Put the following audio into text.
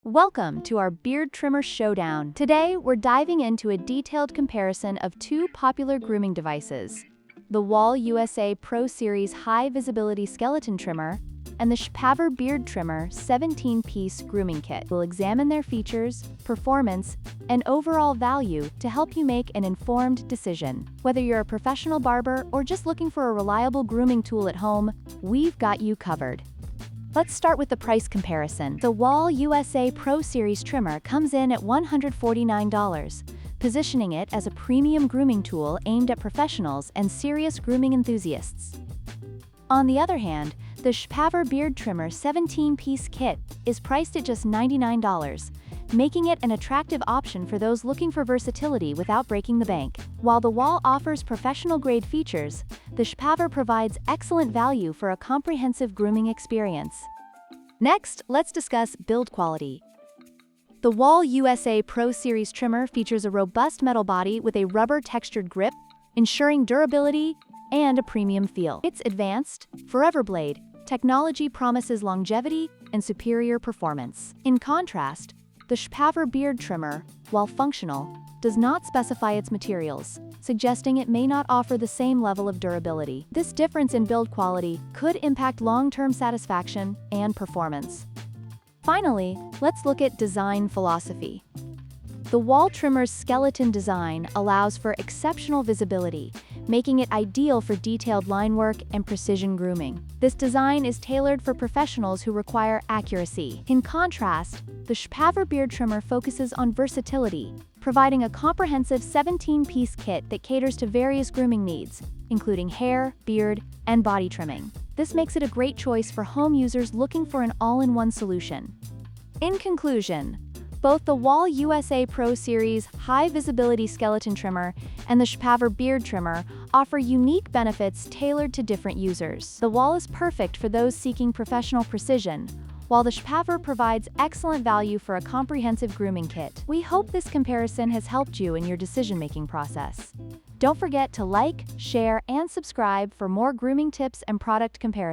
Welcome to our beard trimmer showdown. Today, we're diving into a detailed comparison of two popular grooming devices, the Wahl USA Pro Series High Visibility Skeleton Trimmer and the Showdown Beard Trimmer 17-piece grooming kit. We'll examine their features, performance, and overall value to help you make an informed decision. Whether you're a professional barber or just looking for a reliable grooming tool at home, we've got you covered. Let's start with the price comparison. The Wahl USA Pro Series trimmer comes in at $149, positioning it as a premium grooming tool aimed at professionals and serious grooming enthusiasts. On the other hand, the Showdown Beard Trimmer 17-piece kit is priced at just $99, making it an attractive option for those looking for versatility without breaking the bank. While the Wahl offers professional-grade features, the Showdown provides excellent value for a comprehensive grooming experience. Next, let's discuss build quality. The Wahl USA Pro Series trimmer features a robust metal body with a rubber-textured grip, ensuring durability and a premium feel. Its advanced, Forever Blade technology promises longevity and superior performance. In contrast, the Showdown Beard Trimmer, while functional, does not specify its materials, suggesting it may not offer the same level of durability. This difference in build quality could impact long-term satisfaction and performance. Finally, let's look at design philosophy. The Wahl trimmer's skeleton design allows for exceptional visibility, making it ideal for detailed line work and precision grooming. This design is tailored for professionals who require accuracy. In contrast, the Showdown Beard Trimmer focuses on versatility, providing a comprehensive 17-piece kit that caters to various grooming needs, including hair, beard, and body trimming. This makes it a great choice for home users looking for an all-in-one solution. In conclusion, both the Wahl USA Pro Series High Visibility Skeleton Trimmer and the Showdown Beard Trimmer offer unique benefits tailored to different users. The Wahl is perfect for those seeking professional precision, while the Showdown provides excellent value for a comprehensive grooming kit. We hope this comparison has helped you in your decision-making process. Don't forget to like, share, and subscribe for more grooming tips and product comparisons.